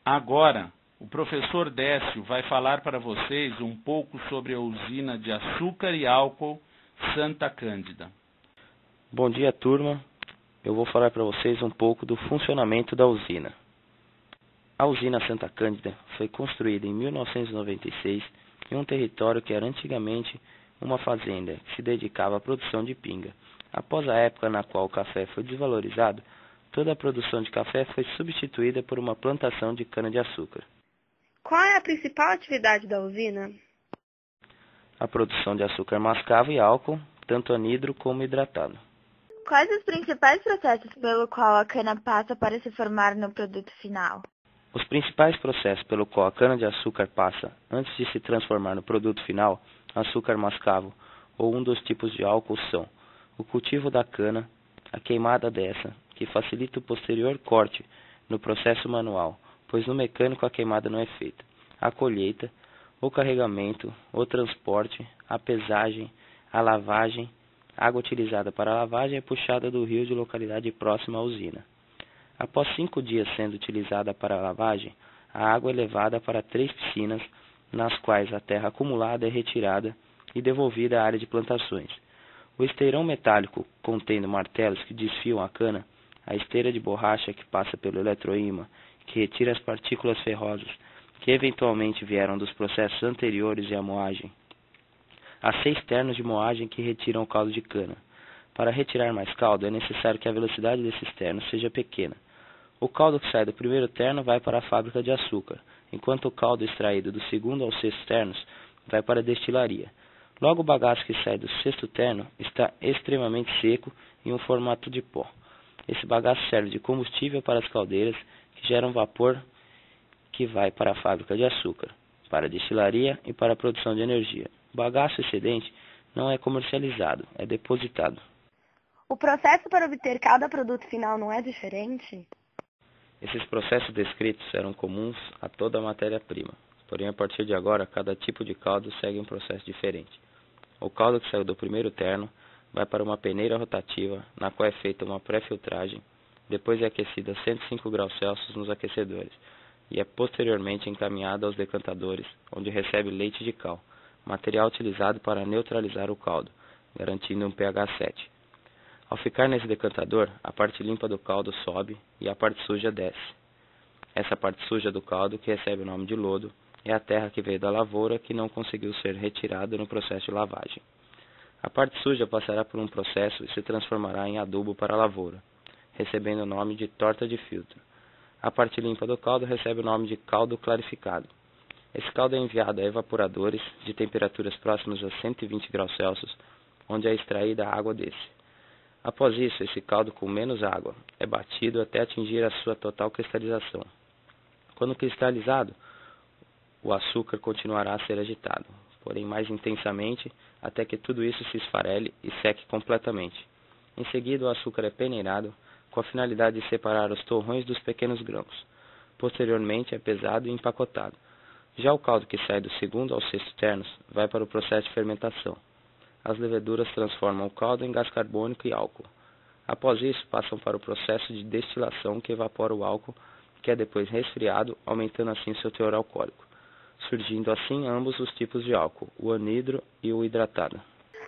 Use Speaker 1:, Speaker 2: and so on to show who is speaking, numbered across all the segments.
Speaker 1: Agora, o professor Décio vai falar para vocês um pouco sobre a usina de açúcar e álcool Santa Cândida.
Speaker 2: Bom dia, turma. Eu vou falar para vocês um pouco do funcionamento da usina. A usina Santa Cândida foi construída em 1996 em um território que era antigamente uma fazenda que se dedicava à produção de pinga. Após a época na qual o café foi desvalorizado, toda a produção de café foi substituída por uma plantação de cana-de-açúcar.
Speaker 3: Qual é a principal atividade da usina?
Speaker 2: A produção de açúcar mascavo e álcool, tanto anidro como hidratado.
Speaker 4: Quais os principais processos pelo qual a cana passa para se formar no produto final?
Speaker 2: Os principais processos pelo qual a cana-de-açúcar passa antes de se transformar no produto final, açúcar mascavo ou um dos tipos de álcool são o cultivo da cana, a queimada dessa, que facilita o posterior corte no processo manual, pois no mecânico a queimada não é feita, a colheita, o carregamento, o transporte, a pesagem, a lavagem. A água utilizada para a lavagem é puxada do rio de localidade próxima à usina. Após 5 dias sendo utilizada para a lavagem, a água é levada para 3 piscinas, nas quais a terra acumulada é retirada e devolvida à área de plantações. O esteirão metálico, contendo martelos que desfiam a cana, a esteira de borracha que passa pelo eletroímã, que retira as partículas ferrosas que eventualmente vieram dos processos anteriores e a moagem. Há 6 ternos de moagem que retiram o caldo de cana. Para retirar mais caldo, é necessário que a velocidade desses ternos seja pequena. O caldo que sai do primeiro terno vai para a fábrica de açúcar, enquanto o caldo extraído do segundo ao sexto ternos vai para a destilaria. Logo, o bagaço que sai do sexto terno está extremamente seco em um formato de pó. Esse bagaço serve de combustível para as caldeiras, que geram vapor que vai para a fábrica de açúcar, para a destilaria e para a produção de energia. O bagaço excedente não é comercializado, é depositado.
Speaker 3: O processo para obter cada produto final não é diferente?
Speaker 2: Esses processos descritos eram comuns a toda a matéria-prima, porém a partir de agora cada tipo de caldo segue um processo diferente. O caldo que saiu do primeiro terno vai para uma peneira rotativa, na qual é feita uma pré-filtragem, depois é aquecida a 105 graus Celsius nos aquecedores, e é posteriormente encaminhada aos decantadores, onde recebe leite de cal, material utilizado para neutralizar o caldo, garantindo um pH 7. Ao ficar nesse decantador, a parte limpa do caldo sobe e a parte suja desce. Essa parte suja do caldo, que recebe o nome de lodo, é a terra que veio da lavoura que não conseguiu ser retirada no processo de lavagem. A parte suja passará por um processo e se transformará em adubo para a lavoura, recebendo o nome de torta de filtro. A parte limpa do caldo recebe o nome de caldo clarificado. Esse caldo é enviado a evaporadores de temperaturas próximas a 120 graus Celsius, onde é extraída a água desse. Após isso, esse caldo com menos água é batido até atingir a sua total cristalização. Quando cristalizado, o açúcar continuará a ser agitado, porém mais intensamente, até que tudo isso se esfarele e seque completamente. Em seguida, o açúcar é peneirado, com a finalidade de separar os torrões dos pequenos grãos. Posteriormente, é pesado e empacotado. Já o caldo que sai do segundo ao sexto ternos vai para o processo de fermentação. As leveduras transformam o caldo em gás carbônico e álcool. Após isso, passam para o processo de destilação que evapora o álcool, que é depois resfriado, aumentando assim seu teor alcoólico, surgindo assim ambos os tipos de álcool, o anidro e o hidratado.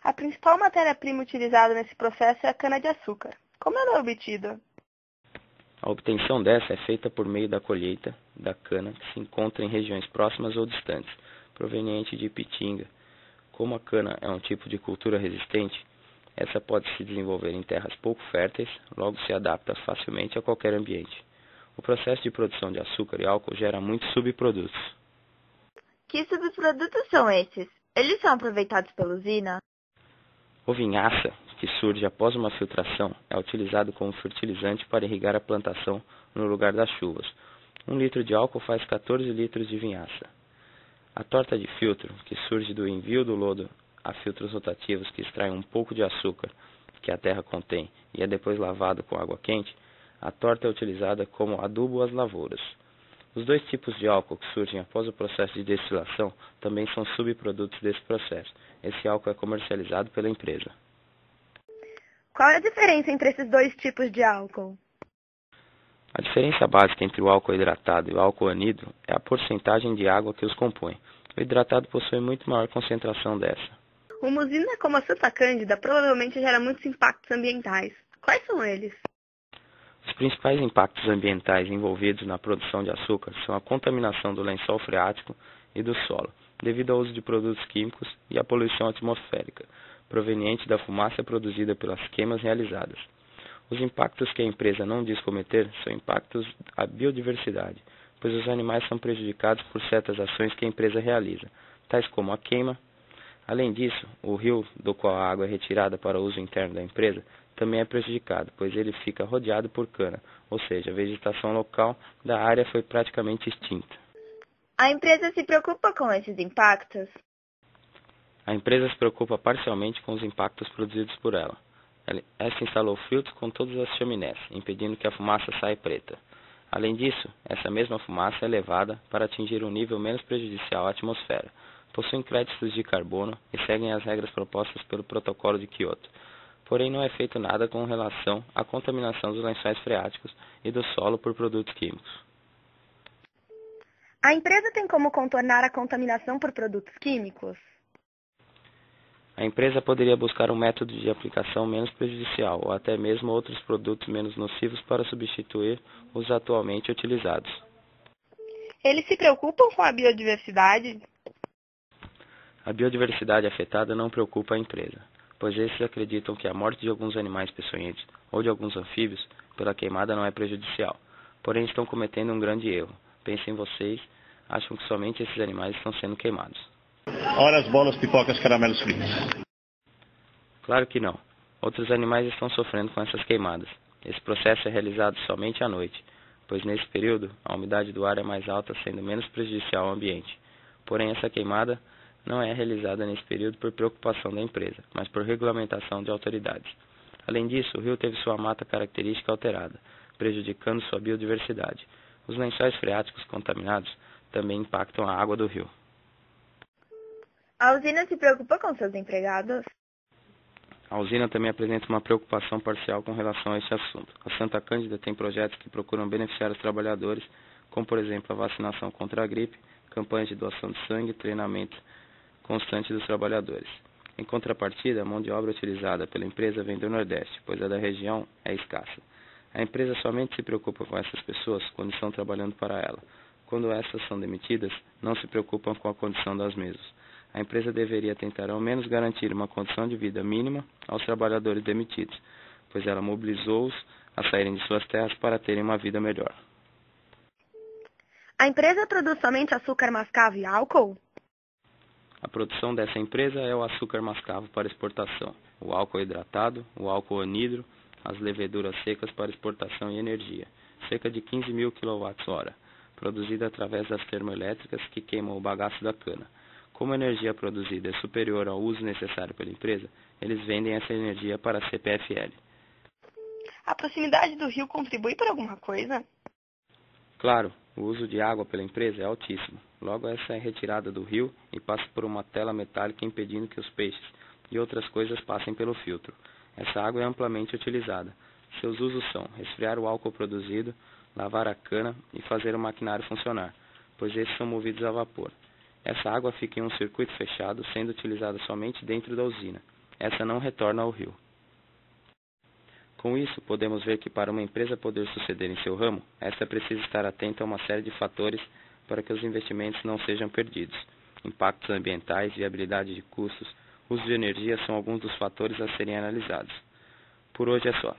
Speaker 3: A principal matéria-prima utilizada nesse processo é a cana-de-açúcar. Como ela é obtida?
Speaker 2: A obtenção dessa é feita por meio da colheita da cana que se encontra em regiões próximas ou distantes, proveniente de Ipitinga. Como a cana é um tipo de cultura resistente, essa pode se desenvolver em terras pouco férteis, logo se adapta facilmente a qualquer ambiente. O processo de produção de açúcar e álcool gera muitos subprodutos.
Speaker 4: Que subprodutos são esses? Eles são aproveitados pela usina?
Speaker 2: O vinhaça, que surge após uma filtração, é utilizado como fertilizante para irrigar a plantação no lugar das chuvas. 1 litro de álcool faz 14 litros de vinhaça. A torta de filtro, que surge do envio do lodo a filtros rotativos que extraem um pouco de açúcar que a terra contém e é depois lavado com água quente, a torta é utilizada como adubo às lavouras. Os 2 tipos de álcool que surgem após o processo de destilação também são subprodutos desse processo. Esse álcool é comercializado pela empresa.
Speaker 3: Qual é a diferença entre esses 2 tipos de álcool?
Speaker 2: A diferença básica entre o álcool hidratado e o álcool anidro é a porcentagem de água que os compõe. O hidratado possui muito maior concentração dessa.
Speaker 3: Uma usina como a Santa Cândida provavelmente gera muitos impactos ambientais. Quais são eles?
Speaker 2: Os principais impactos ambientais envolvidos na produção de açúcar são a contaminação do lençol freático e do solo, devido ao uso de produtos químicos e a poluição atmosférica, proveniente da fumaça produzida pelas queimas realizadas. Os impactos que a empresa não diz cometer são impactos à biodiversidade, pois os animais são prejudicados por certas ações que a empresa realiza, tais como a queima. Além disso, o rio do qual a água é retirada para uso interno da empresa também é prejudicado, pois ele fica rodeado por cana, ou seja, a vegetação local da área foi praticamente extinta.
Speaker 4: A empresa se preocupa com esses impactos?
Speaker 2: A empresa se preocupa parcialmente com os impactos produzidos por ela. Essa instalou filtros com todas as chaminés, impedindo que a fumaça saia preta. Além disso, essa mesma fumaça é levada para atingir um nível menos prejudicial à atmosfera. Possuem créditos de carbono e seguem as regras propostas pelo Protocolo de Kyoto. Porém, não é feito nada com relação à contaminação dos lençóis freáticos e do solo por produtos químicos.
Speaker 3: A empresa tem como contornar a contaminação por produtos químicos?
Speaker 2: A empresa poderia buscar um método de aplicação menos prejudicial ou até mesmo outros produtos menos nocivos para substituir os atualmente utilizados.
Speaker 3: Eles se preocupam com a biodiversidade?
Speaker 2: A biodiversidade afetada não preocupa a empresa, pois esses acreditam que a morte de alguns animais peçonhentos ou de alguns anfíbios pela queimada não é prejudicial. Porém, estão cometendo um grande erro. Pensem vocês, acham que somente esses animais estão sendo queimados.
Speaker 5: Ora as bolas, pipocas, caramelos fritos.
Speaker 2: Claro que não. Outros animais estão sofrendo com essas queimadas. Esse processo é realizado somente à noite, pois nesse período a umidade do ar é mais alta, sendo menos prejudicial ao ambiente. Porém, essa queimada não é realizada nesse período por preocupação da empresa, mas por regulamentação de autoridades. Além disso, o rio teve sua mata característica alterada, prejudicando sua biodiversidade. Os lençóis freáticos contaminados também impactam a água do rio.
Speaker 4: A usina se preocupa com seus empregados?
Speaker 2: A usina também apresenta uma preocupação parcial com relação a este assunto. A Santa Cândida tem projetos que procuram beneficiar os trabalhadores, como por exemplo a vacinação contra a gripe, campanhas de doação de sangue e treinamento constante dos trabalhadores. Em contrapartida, a mão de obra utilizada pela empresa vem do Nordeste, pois a da região é escassa. A empresa somente se preocupa com essas pessoas quando estão trabalhando para ela. Quando essas são demitidas, não se preocupam com a condição das mesmas. A empresa deveria tentar ao menos garantir uma condição de vida mínima aos trabalhadores demitidos, pois ela mobilizou-os a saírem de suas terras para terem uma vida melhor.
Speaker 3: A empresa produz somente açúcar mascavo e álcool?
Speaker 2: A produção dessa empresa é o açúcar mascavo para exportação, o álcool hidratado, o álcool anidro, as leveduras secas para exportação e energia, cerca de 15.000 kWh, produzida através das termoelétricas que queimam o bagaço da cana. Como a energia produzida é superior ao uso necessário pela empresa, eles vendem essa energia para a CPFL.
Speaker 3: A proximidade do rio contribui para alguma coisa?
Speaker 2: Claro, o uso de água pela empresa é altíssimo. Logo, essa é retirada do rio e passa por uma tela metálica impedindo que os peixes e outras coisas passem pelo filtro. Essa água é amplamente utilizada. Seus usos são resfriar o álcool produzido, lavar a cana e fazer o maquinário funcionar, pois esses são movidos a vapor. Essa água fica em um circuito fechado, sendo utilizada somente dentro da usina. Essa não retorna ao rio. Com isso, podemos ver que para uma empresa poder suceder em seu ramo, esta precisa estar atenta a uma série de fatores para que os investimentos não sejam perdidos. Impactos ambientais, viabilidade de custos, uso de energia são alguns dos fatores a serem analisados. Por hoje é só.